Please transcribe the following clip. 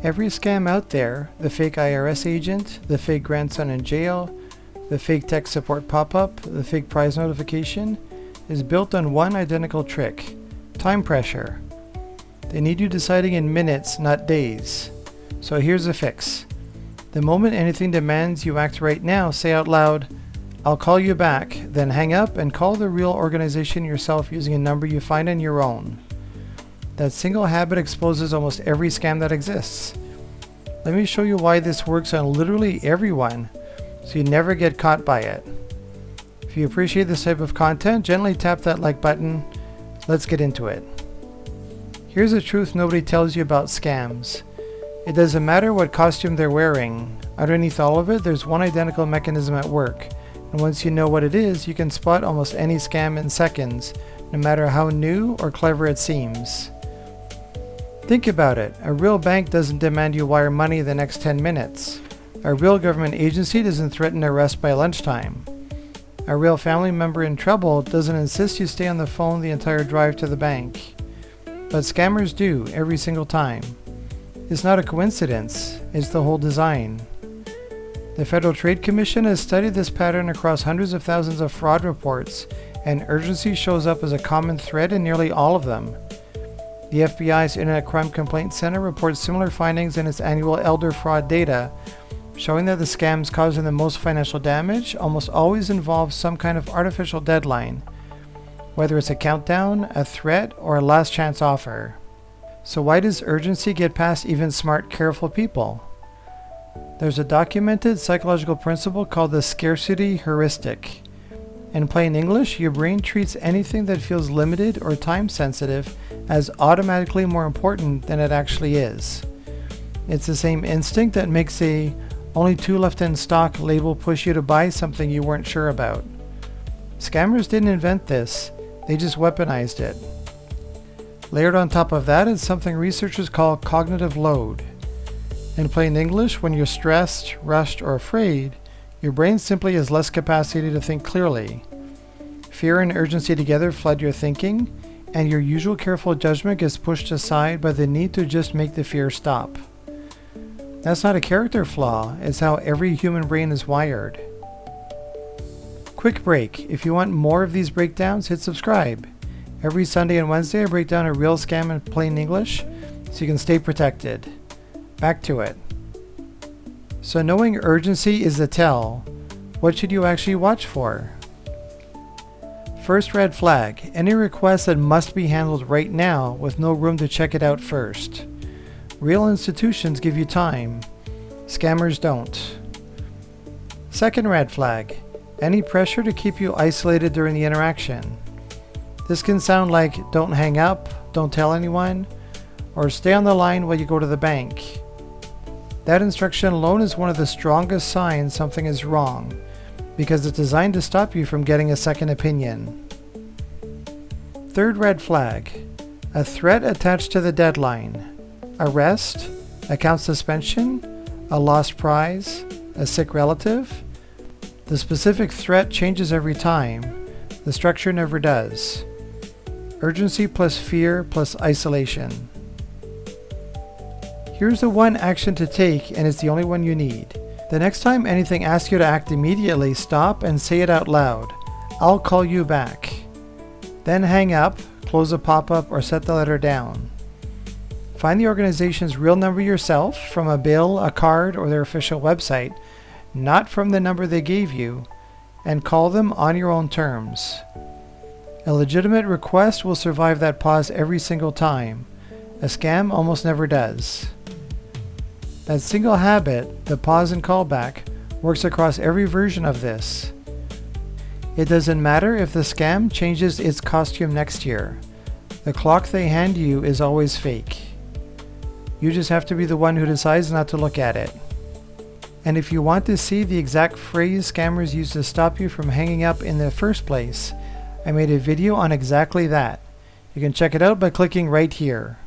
Every scam out there, the fake IRS agent, the fake grandson in jail, the fake tech support pop-up, the fake prize notification, is built on one identical trick: time pressure. They need you deciding in minutes, not days. So here's the fix. The moment anything demands you act right now, say out loud, "I'll call you back," then hang up and call the real organization yourself using a number you find on your own. That single habit exposes almost every scam that exists. Let me show you why this works on literally everyone, so you never get caught by it. If you appreciate this type of content, gently tap that like button. Let's get into it. Here's the truth nobody tells you about scams. It doesn't matter what costume they're wearing. Underneath all of it, there's one identical mechanism at work. And once you know what it is, you can spot almost any scam in seconds, no matter how new or clever it seems. Think about it. A real bank doesn't demand you wire money the next 10 minutes. A real government agency doesn't threaten arrest by lunchtime. A real family member in trouble doesn't insist you stay on the phone the entire drive to the bank. But scammers do, every single time. It's not a coincidence, it's the whole design. The Federal Trade Commission has studied this pattern across hundreds of thousands of fraud reports, and urgency shows up as a common thread in nearly all of them. The FBI's Internet Crime Complaint Center reports similar findings in its annual elder fraud data, showing that the scams causing the most financial damage almost always involve some kind of artificial deadline, whether it's a countdown, a threat, or a last chance offer. So why does urgency get past even smart, careful people? There's a documented psychological principle called the scarcity heuristic. In plain English, your brain treats anything that feels limited or time sensitive as automatically more important than it actually is. It's the same instinct that makes a "only 2 left in stock" label push you to buy something you weren't sure about. Scammers didn't invent this, they just weaponized it. Layered on top of that is something researchers call cognitive load. In plain English, when you're stressed, rushed, or afraid, your brain simply has less capacity to think clearly. Fear and urgency together flood your thinking, and your usual careful judgment gets pushed aside by the need to just make the fear stop. That's not a character flaw, it's how every human brain is wired. Quick break. If you want more of these breakdowns, hit subscribe. Every Sunday and Wednesday I break down a real scam in plain English, so you can stay protected. Back to it. So knowing urgency is the tell. What should you actually watch for? First red flag: any request that must be handled right now with no room to check it out first. Real institutions give you time. Scammers don't. Second red flag: any pressure to keep you isolated during the interaction. This can sound like "don't hang up," "don't tell anyone," or "stay on the line while you go to the bank." That instruction alone is one of the strongest signs something is wrong, because it's designed to stop you from getting a second opinion. Third red flag: a threat attached to the deadline. Arrest, account suspension, a lost prize, a sick relative. The specific threat changes every time. The structure never does. Urgency plus fear plus isolation. Here's the one action to take, and it's the only one you need. The next time anything asks you to act immediately, stop and say it out loud. "I'll call you back." Then hang up, close a pop-up, or set the letter down. Find the organization's real number yourself from a bill, a card, or their official website, not from the number they gave you, and call them on your own terms. A legitimate request will survive that pause every single time. A scam almost never does. That single habit, the pause and callback, works across every version of this. It doesn't matter if the scam changes its costume next year. The clock they hand you is always fake. You just have to be the one who decides not to look at it. And if you want to see the exact phrase scammers use to stop you from hanging up in the first place, I made a video on exactly that. You can check it out by clicking right here.